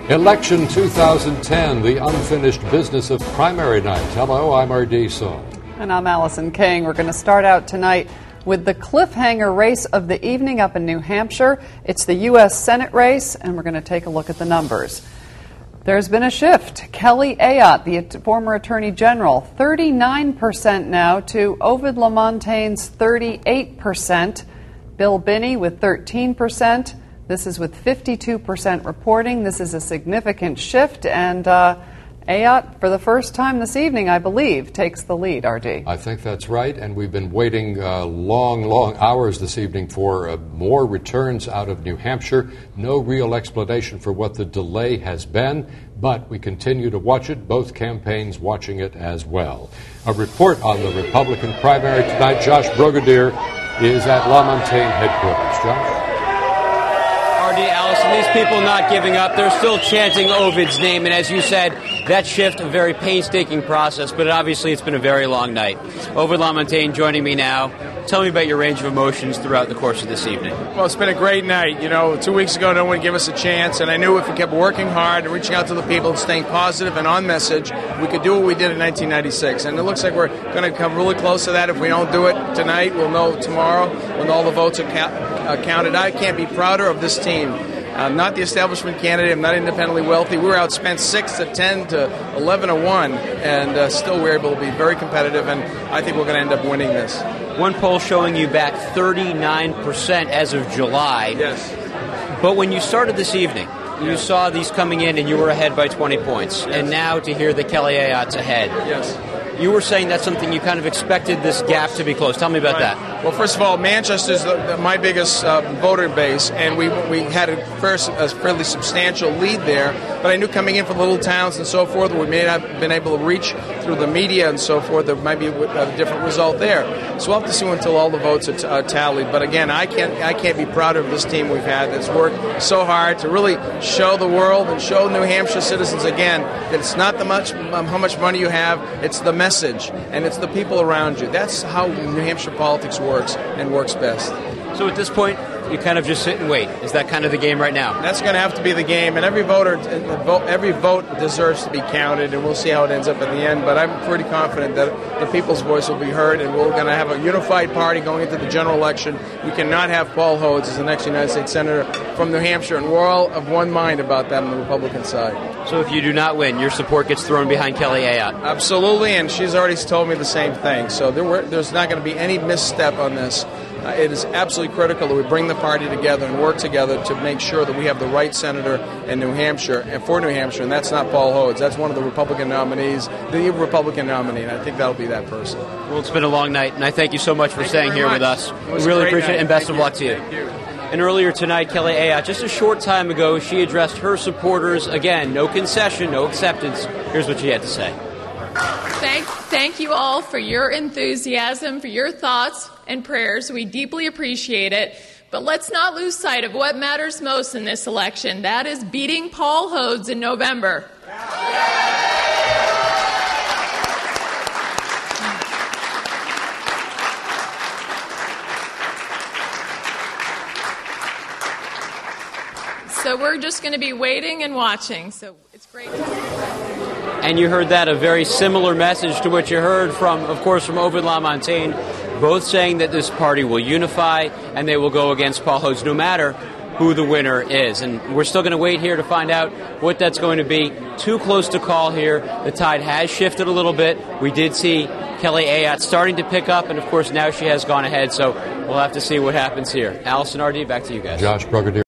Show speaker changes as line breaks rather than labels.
Election 2010, the unfinished business of primary night. Hello, I'm R.D. Saul.
And I'm Allison King. We're going to start out tonight with the cliffhanger race of the evening up in New Hampshire. It's the U.S. Senate race, and we're going to take a look at the numbers. There's been a shift. Kelly Ayotte, the former Attorney General, 39% now to Ovide Lamontagne's 38%. Bill Binney with 13%. This is with 52% reporting. This is a significant shift, and Ayotte, for the first time this evening, I believe, takes the lead, R.D.
I think that's right, and we've been waiting long hours this evening for more returns out of New Hampshire. No real explanation for what the delay has been, but we continue to watch it, both campaigns watching it as well. A report on the Republican primary tonight. Josh Brigadier is at Lamontagne headquarters. Josh?
Allison, these people not giving up. They're still chanting Ovid's name, and as you said, that shift, a very painstaking process, but obviously it's been a very long night. Ovide Lamontagne joining me now. Tell me about your range of emotions throughout the course of this evening.
Well, it's been a great night. You know, 2 weeks ago, no one gave us a chance, and I knew if we kept working hard and reaching out to the people and staying positive and on message, we could do what we did in 1996. And it looks like we're going to come really close to that. If we don't do it tonight, we'll know tomorrow when all the votes are counted. I can't be prouder of this team. I'm not the establishment candidate. I'm not independently wealthy. We were outspent 6-10 to 11-1, and still we're able to be very competitive, and I think we're going to end up winning this.
One poll showing you back 39% as of July.
Yes.
But when you started this evening, you saw these coming in and you were ahead by 20 points. Yes. And now to hear that Kelly Ayotte's ahead.
Yes.
You were saying that's something you kind of expected this gap to be close. Tell me about that.
Well, first of all, Manchester's my biggest voter base, and we had a fairly substantial lead there. But I knew coming in from little towns and so forth, we may not have been able to reach through the media and so forth. There might be a different result there. So we'll have to see until all the votes are tallied. But again, I can't be prouder of this team we've had that's worked so hard to really show the world and show New Hampshire citizens again that it's not how much money you have, it's the message, and it's the people around you. That's how New Hampshire politics works and works best.
So at this point, you kind of just sit and wait. Is that kind of the game right now?
That's going to have to be the game, and every vote deserves to be counted, and we'll see how it ends up at the end. But I'm pretty confident that the people's voice will be heard, and we're going to have a unified party going into the general election. We cannot have Paul Hodes as the next United States Senator from New Hampshire, and we're all of one mind about that on the Republican side.
So if you do not win, your support gets thrown behind Kelly Ayotte?
Absolutely, and she's already told me the same thing. So there's not going to be any misstep on this. It is absolutely critical that we bring the party together and work together to make sure that we have the right senator in New Hampshire, and for New Hampshire, and that's not Paul Hodes. That's one of the Republican nominees, the Republican nominee, and I think that'll be that person.
Well, it's been a long night, and I thank you so much for staying here with us. We really appreciate it, and best of luck to you.
Thank you.
And earlier tonight, Kelly Ayotte, just a short time ago, she addressed her supporters. Again, no concession, no acceptance. Here's what she had to say.
Thank you all for your enthusiasm, for your thoughts and prayers. We deeply appreciate it. But let's not lose sight of what matters most in this election. That is beating Paul Hodes in November. So we're just going to be waiting and watching. So it's great to see.
And you heard that, a very similar message to what you heard from, of course, from Ovide Lamontagne, both saying that this party will unify and they will go against Paul Hodes no matter who the winner is. And we're still going to wait here to find out what that's going to be. Too close to call here. The tide has shifted a little bit. We did see Kelly Ayotte starting to pick up, and of course now she has gone ahead, so we'll have to see what happens here. Allison, R.D., back to you guys.
Josh Brigadier.